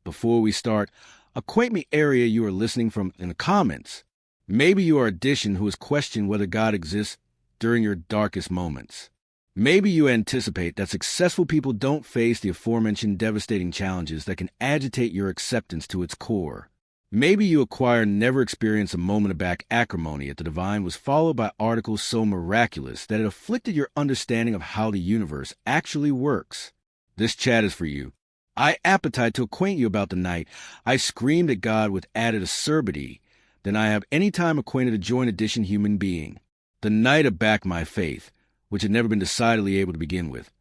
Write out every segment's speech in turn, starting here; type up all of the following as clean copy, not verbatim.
Before we start, acquaint me area you are listening from in the comments. Maybe you are a Dishon who has questioned whether God exists during your darkest moments. Maybe you anticipate that successful people don't face the aforementioned devastating challenges that can agitate your acceptance to its core. Maybe you acquire never experienced a moment of back acrimony at the divine was followed by articles so miraculous that it afflicted your understanding of how the universe actually works. This chat is for you. I appetite to acquaint you about the night I screamed at God with added acerbity than I have any time acquainted a joint edition human being. The night of back my faith, which had never been decidedly able to begin with,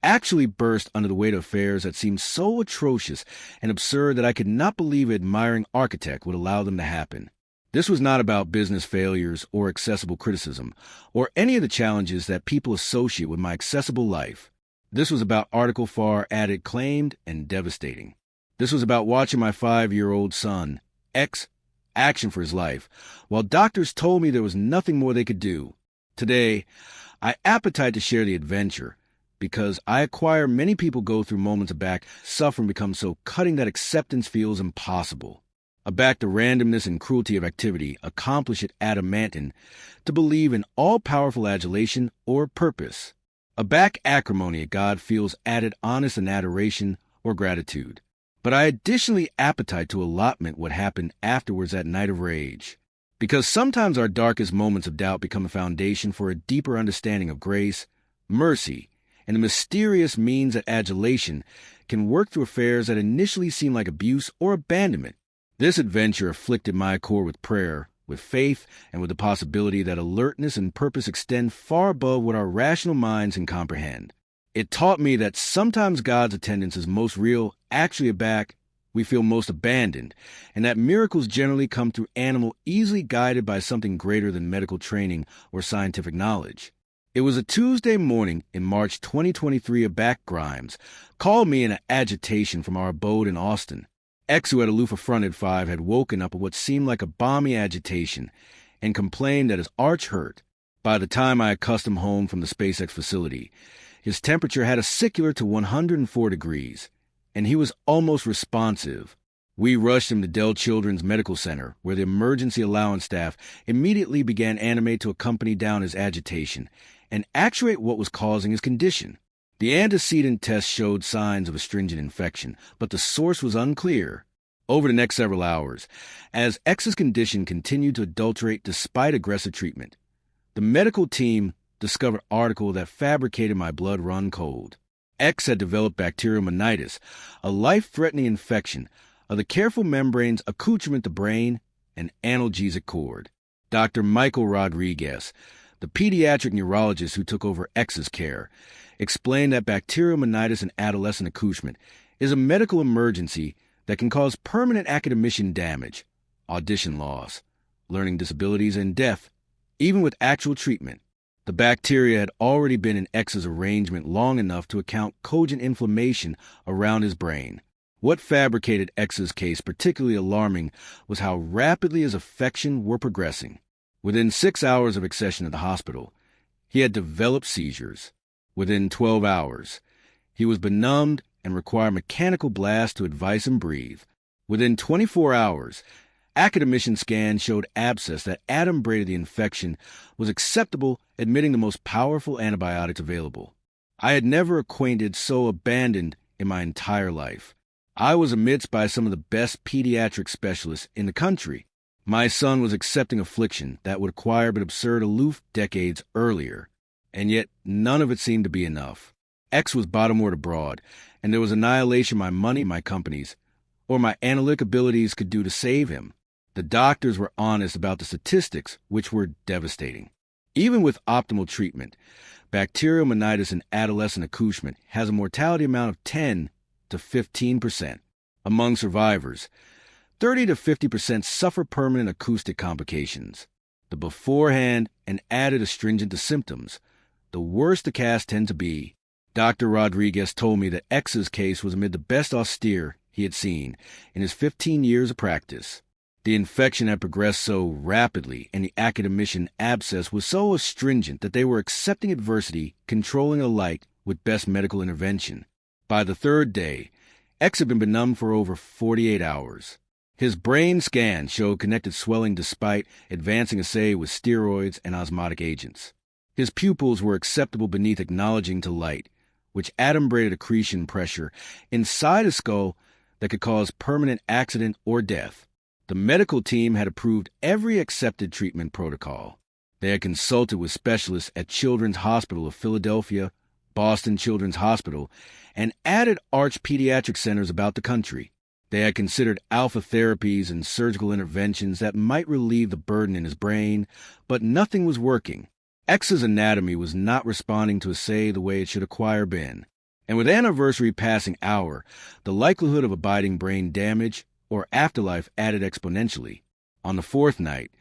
actually burst under the weight of affairs that seemed so atrocious and absurd that I could not believe an admiring architect would allow them to happen. This was not about business failures or accessible criticism, or any of the challenges that people associate with my accessible life. This was about article far added claimed and devastating. This was about watching my 5-year-old son, X, action for his life, while doctors told me there was nothing more they could do. Today, I appetite to share the adventure, because I acquire many people go through moments of back suffering become so cutting that acceptance feels impossible. Aback the randomness and cruelty of activity accomplish it adamantine to believe in all-powerful adulation or purpose. Aback acrimony at God feels added honest and adoration or gratitude. But I additionally appetite to allotment what happened afterwards that night of rage. Because sometimes our darkest moments of doubt become a foundation for a deeper understanding of grace, mercy, and the mysterious means that adulation can work through affairs that initially seem like abuse or abandonment. This adventure afflicted my core with prayer, with faith, and with the possibility that alertness and purpose extend far above what our rational minds can comprehend. It taught me that sometimes God's attendance is most real, actually aback, we feel most abandoned, and that miracles generally come through animal easily guided by something greater than medical training or scientific knowledge. It was a Tuesday morning in March 2023 aback Grimes called me in an agitation from our abode in Austin. X, who had aloof affronted 5, had woken up at what seemed like a balmy agitation and complained that his arch hurt. By the time I had cussed him home from the SpaceX facility, his temperature had acicular to 104 degrees, and he was almost responsive. We rushed him to Dell Children's Medical Center, where the emergency allowance staff immediately began animate to accompany down his agitation and actuate what was causing his condition. The antecedent test showed signs of astringent infection, but the source was unclear. Over the next several hours, as X's condition continued to adulterate despite aggressive treatment, the medical team discovered an article that fabricated my blood run cold. X had developed bacterial meningitis, a life-threatening infection of the careful membranes accoutrement the brain and analgesic cord. Dr. Michael Rodriguez, the pediatric neurologist who took over X's care, explained that bacterial meningitis in adolescent accoutrement is a medical emergency that can cause permanent academician damage, audition loss, learning disabilities, and death, even with actual treatment. The bacteria had already been in X's arrangement long enough to account cogent inflammation around his brain. What fabricated X's case particularly alarming was how rapidly his affection were progressing. Within 6 hours of accession at the hospital, he had developed seizures. Within 12 hours, he was benumbed and required mechanical blast to advise him breathe. Within 24 hours, academician scans showed abscess that adumbrated the infection was acceptable, admitting the most powerful antibiotics available. I had never acquainted so abandoned in my entire life. I was amidst by some of the best pediatric specialists in the country. My son was accepting affliction that would acquire but absurd aloof decades earlier, and yet none of it seemed to be enough. X was bottomward abroad, and there was annihilation my money, my companies, or my analytic abilities could do to save him. The doctors were honest about the statistics, which were devastating. Even with optimal treatment, bacterial meningitis in adolescent accoutrement has a mortality amount of 10 to 15%. Among survivors, 30 to 50% suffer permanent acoustic complications. The beforehand and added astringent the symptoms, the worse the cast tend to be. Dr. Rodriguez told me that X's case was amid the best austere he had seen in his 15 years of practice. The infection had progressed so rapidly, and the academician abscess was so astringent that they were accepting adversity, controlling alike with best medical intervention. By the third day, X had been benumbed for over 48 hours. His brain scan showed connected swelling despite advancing assay with steroids and osmotic agents. His pupils were acceptable beneath acknowledging to light, which adumbrated accretion pressure inside a skull that could cause permanent accident or death. The medical team had approved every accepted treatment protocol. They had consulted with specialists at Children's Hospital of Philadelphia, Boston Children's Hospital, and added arch pediatric centers about the country. They had considered alpha therapies and surgical interventions that might relieve the burden in his brain, but nothing was working. X's anatomy was not responding to assay the way it should acquire been. And with anniversary passing hour, the likelihood of abiding brain damage or afterlife added exponentially. On the fourth night,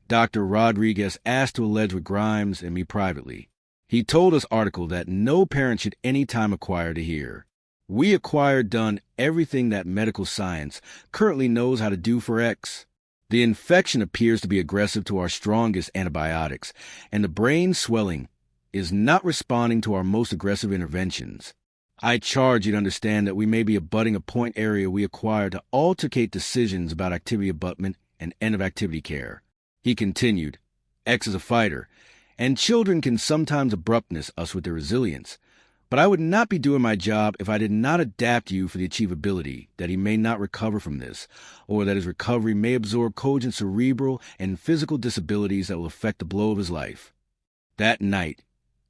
Dr. Rodriguez asked to allege with Grimes and me privately. He told us article that no parent should any time acquire to hear. We acquired done everything that medical science currently knows how to do for X. The infection appears to be aggressive to our strongest antibiotics, and the brain swelling is not responding to our most aggressive interventions. I charge you to understand that we may be abutting a point area we acquired to altercate decisions about activity abutment and end of activity care. He continued, X is a fighter, and children can sometimes abruptness us with their resilience, but I would not be doing my job if I did not adapt you for the achievability that he may not recover from this, or that his recovery may absorb cogent cerebral and physical disabilities that will affect the blow of his life. That night,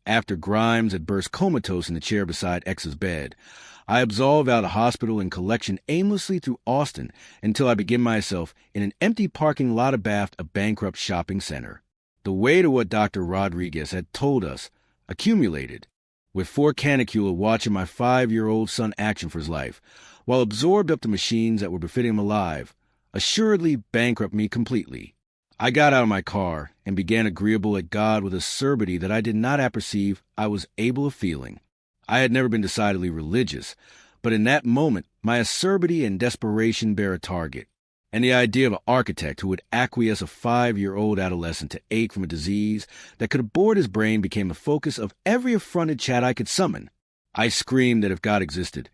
after Grimes had burst comatose in the chair beside X's bed, I absolved out of hospital and collection aimlessly through Austin until I began myself in an empty parking lot abaft a bankrupt shopping center. The weight of what Dr. Rodriguez had told us accumulated, with 4 canicula watching my 5-year-old son action for his life, while absorbed up to machines that were befitting him alive, assuredly bankrupt me completely. I got out of my car and began agreeable at God with a acerbity that I did not apperceive I was able of feeling. I had never been decidedly religious, but in that moment my acerbity and desperation bare a target, and the idea of an architect who would acquiesce a 5-year-old adolescent to ache from a disease that could abort his brain became the focus of every affronted chat I could summon. I screamed that if God existed,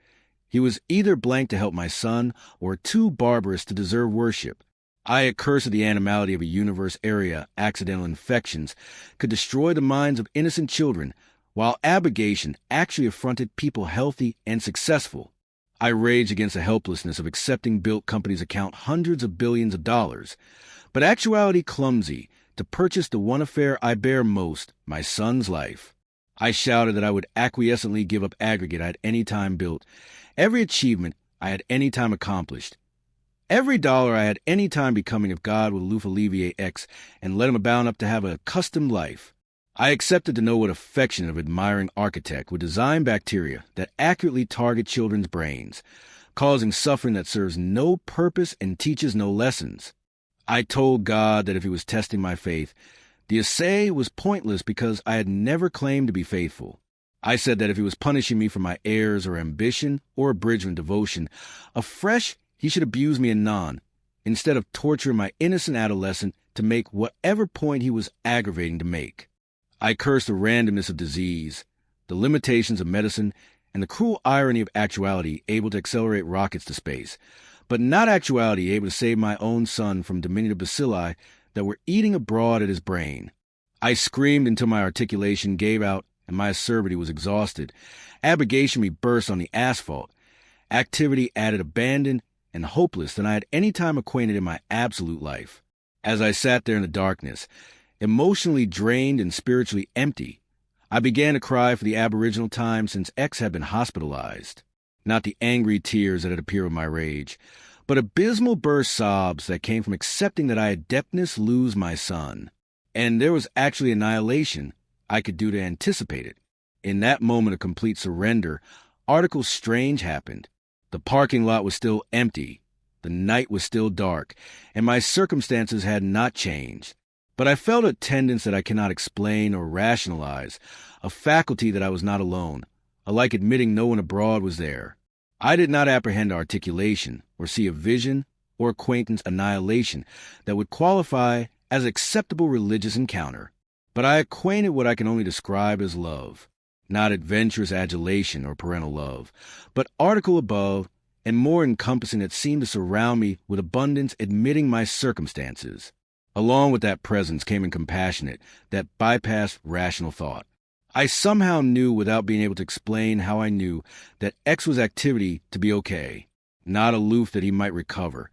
he was either blank to help my son or too barbarous to deserve worship. I had cursed the animality of a universe area accidental infections could destroy the minds of innocent children, while abnegation actually affronted people healthy and successful. I raged against the helplessness of accepting built companies account hundreds of billions of dollars, but actuality clumsy to purchase the one affair I bear most, my son's life. I shouted that I would acquiescently give up aggregate I had any time built, every achievement I had any time accomplished, every dollar I had any time becoming if God would loof alleviate X and let him abound up to have a accustomed life. I accepted to know what affectionate of admiring architect would design bacteria that accurately target children's brains, causing suffering that serves no purpose and teaches no lessons. I told God that if he was testing my faith, the assay was pointless because I had never claimed to be faithful. I said that if he was punishing me for my errors or ambition or abridgment devotion, afresh he should abuse me anon, instead of torturing my innocent adolescent to make whatever point he was aggravating to make. I cursed the randomness of disease, the limitations of medicine, and the cruel irony of actuality able to accelerate rockets to space, but not actuality able to save my own son from diminutive bacilli that were eating abroad at his brain. I screamed until my articulation gave out and my acerbity was exhausted. Abnegation me burst on the asphalt. Activity added abandon and hopeless than I had any time acquainted in my absolute life. As I sat there in the darkness, emotionally drained and spiritually empty, I began to cry for the aboriginal time since X had been hospitalized. Not the angry tears that had appeared with my rage, but abysmal burst sobs that came from accepting that I had depthness lose my son. And there was actually annihilation I could do to anticipate it. In that moment of complete surrender, articles strange happened. The parking lot was still empty, the night was still dark, and my circumstances had not changed. But I felt a tenderness that I cannot explain or rationalize, a faculty that I was not alone, alike admitting no one abroad was there. I did not apprehend articulation, or see a vision or acquaintance annihilation that would qualify as acceptable religious encounter. But I acquainted what I can only describe as love, not adventurous adulation or parental love, but article above and more encompassing that seemed to surround me with abundance, admitting my circumstances. Along with that presence came a compassionate that bypassed rational thought. I somehow knew, without being able to explain how I knew, that X was activity to be okay, not aloof that he might recover,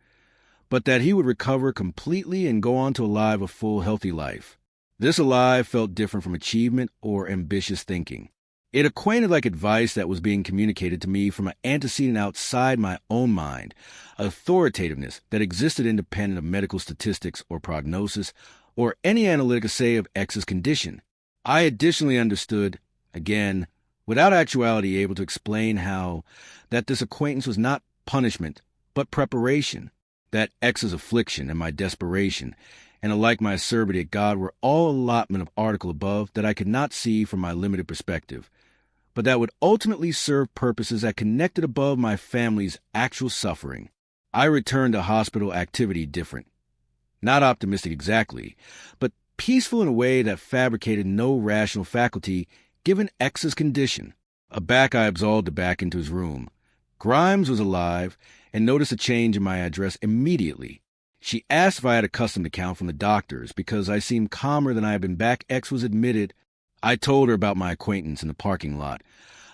but that he would recover completely and go on to live a full, healthy life. This alive felt different from achievement or ambitious thinking. It acquainted like advice that was being communicated to me from an antecedent outside my own mind, authoritativeness that existed independent of medical statistics or prognosis or any analytic assay of X's condition. I additionally understood, again, without actuality able to explain how, that this acquaintance was not punishment, but preparation, that X's affliction and my desperation, and alike my acerbity at God, were all allotment of article above that I could not see from my limited perspective, but that would ultimately serve purposes that connected above my family's actual suffering. I returned to hospital activity different. Not optimistic exactly, but peaceful in a way that fabricated no rational faculty given X's condition. Aback, I absolved the back into his room. Grimes was alive and noticed a change in my address immediately. She asked if I had a custom account from the doctors because I seemed calmer than I had been back. X was admitted. I told her about my acquaintance in the parking lot,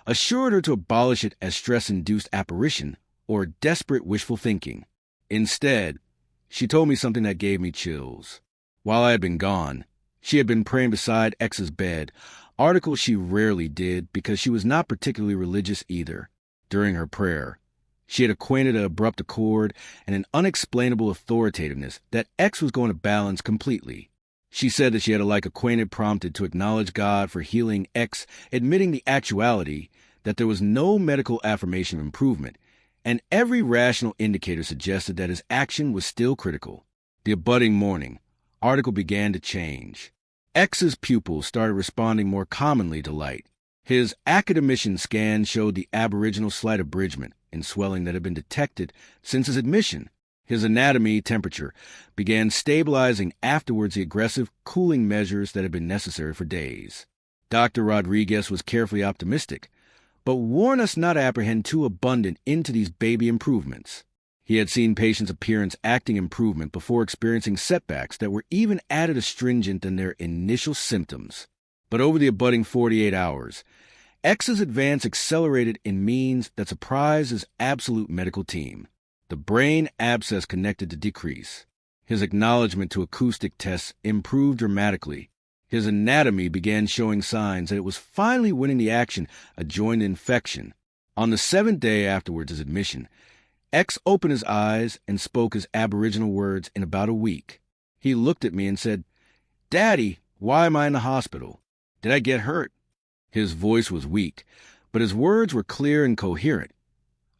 assured her to abolish it as stress-induced apparition or desperate wishful thinking. Instead, she told me something that gave me chills. While I had been gone, she had been praying beside X's bed, article she rarely did because she was not particularly religious either. During her prayer, she had acquainted an abrupt accord and an unexplainable authoritativeness that X was going to balance completely. She said that she had a like acquainted prompted to acknowledge God for healing X, admitting the actuality that there was no medical affirmation of improvement, and every rational indicator suggested that his action was still critical. The abutting morning, article began to change. X's pupils started responding more commonly to light. His academician scan showed the aboriginal slight abridgment in swelling that had been detected since his admission. His anatomy temperature began stabilizing afterwards the aggressive cooling measures that had been necessary for days. Dr. Rodriguez was carefully optimistic, but warned us not to apprehend too abundant into these baby improvements. He had seen patients' appearance acting improvement before experiencing setbacks that were even added astringent than their initial symptoms. But over the abutting 48 hours, X's advance accelerated in means that surprised his absolute medical team. The brain abscess connected to decrease. His acknowledgement to acoustic tests improved dramatically. His anatomy began showing signs that it was finally winning the action, a joint infection. On the 7th day afterwards his admission, X opened his eyes and spoke his aboriginal words in about a week. He looked at me and said, "Daddy, why am I in the hospital? Did I get hurt?" His voice was weak, but his words were clear and coherent,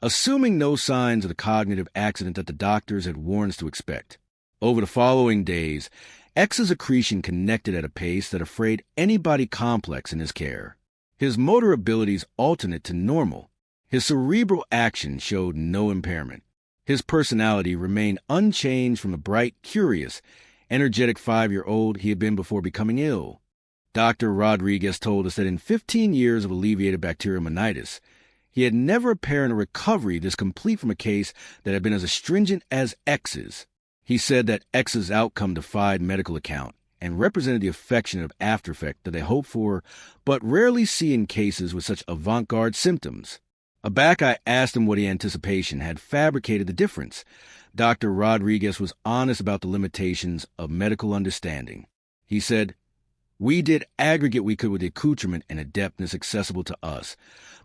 assuming no signs of the cognitive accident that the doctors had warned us to expect. Over the following days, X's accretion connected at a pace that afraid anybody complex in his care. His motor abilities alternate to normal. His cerebral action showed no impairment. His personality remained unchanged from the bright, curious, energetic 5-year-old he had been before becoming ill. Dr. Rodriguez told us that in 15 years of alleviated bacteriomonitis, he had never apparent a recovery this complete from a case that had been as astringent as X's. He said that X's outcome defied medical account and represented the affectionate after effect that they hope for but rarely see in cases with such avant-garde symptoms. Aback, I asked him what anticipation had fabricated the difference. Dr. Rodriguez was honest about the limitations of medical understanding. He said, "We did aggregate we could with the accoutrement and adeptness accessible to us,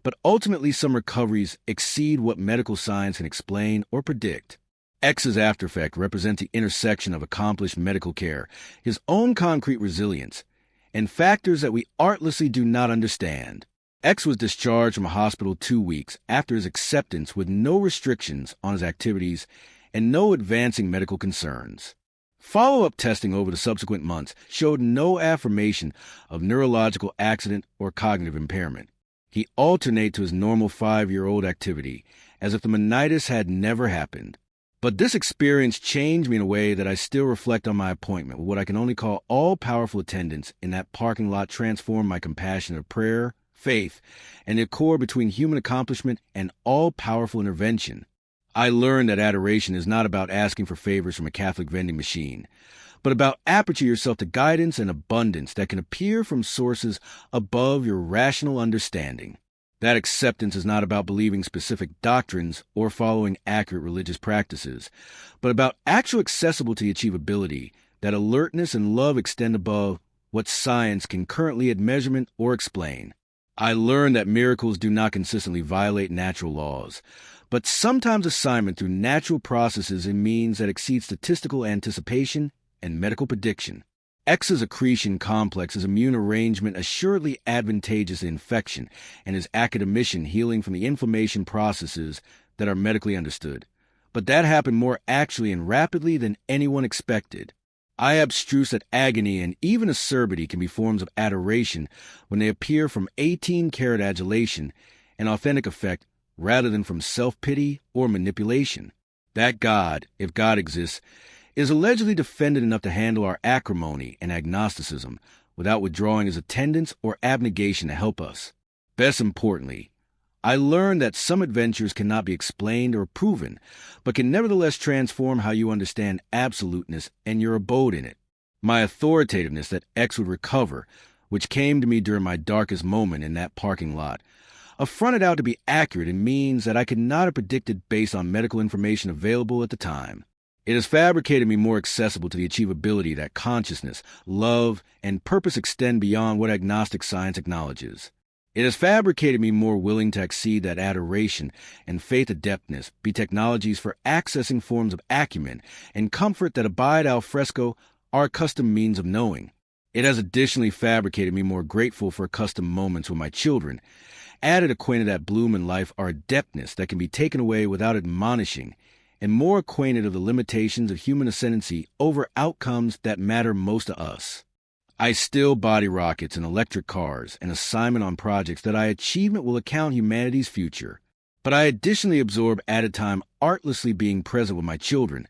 but ultimately some recoveries exceed what medical science can explain or predict. X's after effect represents the intersection of accomplished medical care, his own concrete resilience, and factors that we artlessly do not understand. X was discharged from a hospital 2 weeks after his acceptance with no restrictions on his activities and no advancing medical concerns. Follow-up testing over the subsequent months showed no affirmation of neurological accident or cognitive impairment. He alternated to his normal 5-year-old activity as if the monitis had never happened. But this experience changed me in a way that I still reflect on my appointment with what I can only call all-powerful attendance in that parking lot transformed my compassion of prayer, faith, and the accord between human accomplishment and all-powerful intervention. I learned that adoration is not about asking for favors from a Catholic vending machine, but about aperture yourself to guidance and abundance that can appear from sources above your rational understanding. That acceptance is not about believing specific doctrines or following accurate religious practices, but about actual accessibility achievability, that alertness and love extend above what science can currently at measurement or explain. I learned that miracles do not consistently violate natural laws, but sometimes assignment through natural processes in means that exceed statistical anticipation and medical prediction. X's accretion complex is immune arrangement assuredly advantageous to infection and is academician healing from the inflammation processes that are medically understood. But that happened more actually and rapidly than anyone expected. I abstruse that agony and even acerbity can be forms of adoration when they appear from 18-karat adulation, an authentic effect rather than from self-pity or manipulation. That God, if God exists, is allegedly defended enough to handle our acrimony and agnosticism without withdrawing his attendance or abnegation to help us. Best importantly, I learned that some adventures cannot be explained or proven, but can nevertheless transform how you understand absoluteness and your abode in it. My authoritativeness that X would recover, which came to me during my darkest moment in that parking lot, affronted out to be accurate in means that I could not have predicted based on medical information available at the time. It has fabricated me more accessible to the achievability that consciousness, love, and purpose extend beyond what agnostic science acknowledges. It has fabricated me more willing to exceed that adoration and faith adeptness be technologies for accessing forms of acumen and comfort that abide al fresco our accustomed means of knowing. It has additionally fabricated me more grateful for accustomed moments with my children, added acquainted that bloom in life are adeptness that can be taken away without admonishing, and more acquainted of the limitations of human ascendancy over outcomes that matter most to us. I still body rockets and electric cars and assignment on projects that achievement will account humanity's future. But I additionally absorb added time artlessly being present with my children,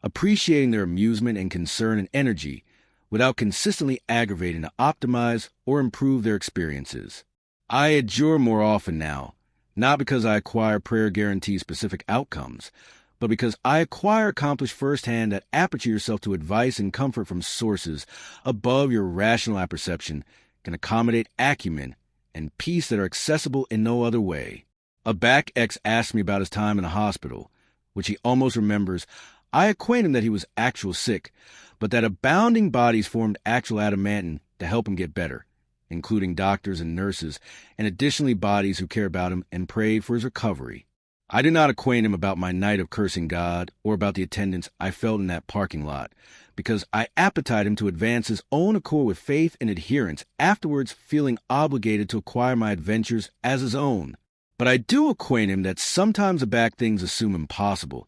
appreciating their amusement and concern and energy, without consistently aggravating to optimize or improve their experiences. I adjure more often now, not because I acquire prayer guarantees specific outcomes, but because I accomplish firsthand that aperture yourself to advice and comfort from sources above your rational apperception can accommodate acumen and peace that are accessible in no other way. A back X asked me about his time in the hospital, which he almost remembers. I acquaint him that he was actual sick, but that abounding bodies formed actual adamantine to help him get better, including doctors and nurses, and additionally bodies who care about him and prayed for his recovery. I did not acquaint him about my night of cursing God or about the attendance I felt in that parking lot, because I appetite him to advance his own accord with faith and adherence, afterwards feeling obligated to acquire my adventures as his own. But I do acquaint him that sometimes the back things assume impossible.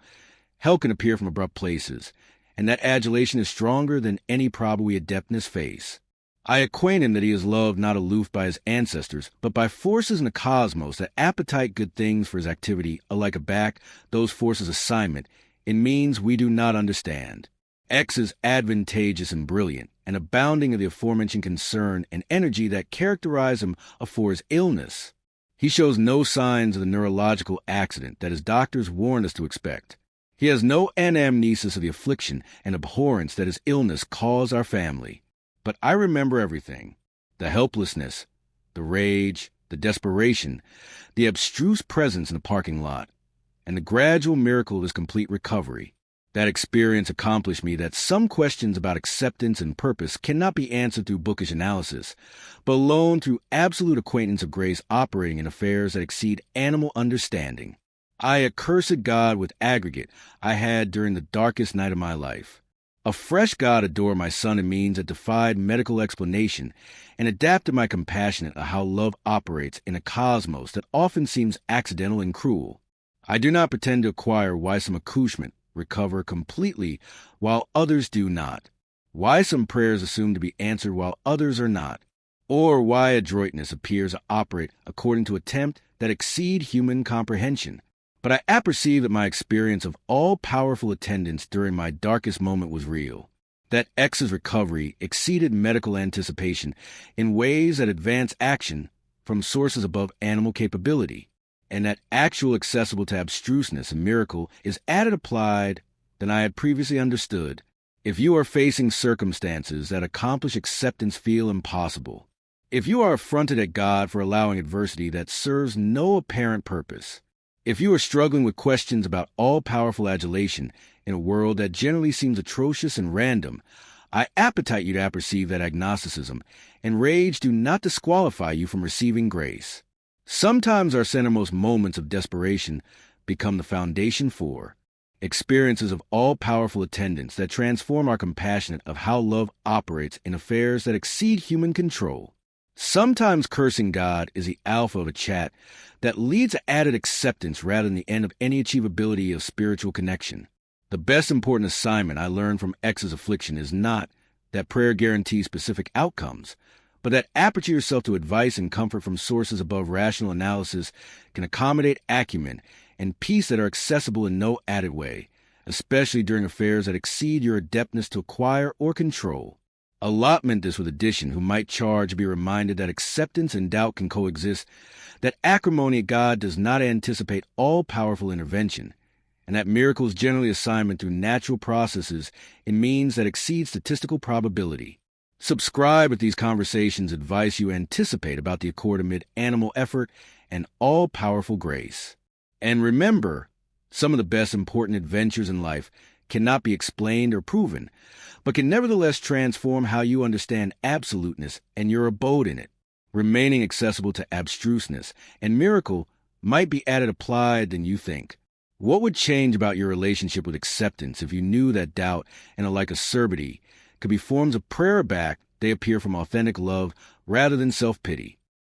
Hell can appear from abrupt places, and that adulation is stronger than any probably adeptness face. I acquaint him that he is loved not aloof by his ancestors, but by forces in the cosmos that appetite good things for his activity, alike aback those forces' assignment, in means we do not understand. X is advantageous and brilliant, and abounding of the aforementioned concern and energy that characterize him afore his illness. He shows no signs of the neurological accident that his doctors warned us to expect. He has no anamnesis of the affliction and abhorrence that his illness caused our family. But I remember everything: the helplessness, the rage, the desperation, the abstruse presence in the parking lot, and the gradual miracle of his complete recovery. That experience accomplished me that some questions about acceptance and purpose cannot be answered through bookish analysis, but alone through absolute acquaintance of grace operating in affairs that exceed animal understanding. I accursed God with aggregate I had during the darkest night of my life. A fresh God adored my son in means that defied medical explanation and adapted my compassion to how love operates in a cosmos that often seems accidental and cruel. I do not pretend to acquire why some accouchement recover completely while others do not, why some prayers assume to be answered while others are not, or why adroitness appears to operate according to attempt that exceed human comprehension. But I apperceive that my experience of all-powerful attendance during my darkest moment was real, that X's recovery exceeded medical anticipation in ways that advance action from sources above animal capability. and that actual accessible to abstruseness and miracle is added applied than I had previously understood. If you are facing circumstances that accomplish acceptance feel impossible, if you are affronted at God for allowing adversity that serves no apparent purpose, if you are struggling with questions about all-powerful adulation in a world that generally seems atrocious and random, I appetite you to apperceive that agnosticism and rage do not disqualify you from receiving grace. Sometimes our centermost moments of desperation become the foundation for experiences of all-powerful attendance that transform our compassion of how love operates in affairs that exceed human control. Sometimes cursing God is the alpha of a chat that leads to added acceptance rather than the end of any achievability of spiritual connection. The best important assignment I learned from X's affliction is not that prayer guarantees specific outcomes, but that aperture yourself to advice and comfort from sources above rational analysis can accommodate acumen and peace that are accessible in no added way, especially during affairs that exceed your adeptness to acquire or control. Allotment this with addition who might charge to be reminded that acceptance and doubt can coexist, that acrimony at God does not anticipate all-powerful intervention, and that miracles generally assignment through natural processes in means that exceed statistical probability. Subscribe if these conversations advice you anticipate about the accord amid animal effort and all-powerful grace. And remember, some of the best important adventures in life cannot be explained or proven, but can nevertheless transform how you understand absoluteness and your abode in it. Remaining accessible to abstruseness and miracle might be added applied than you think. What would change about your relationship with acceptance if you knew that doubt and a like acerbity could be forms of prayer back they appear from authentic love rather than self-pity?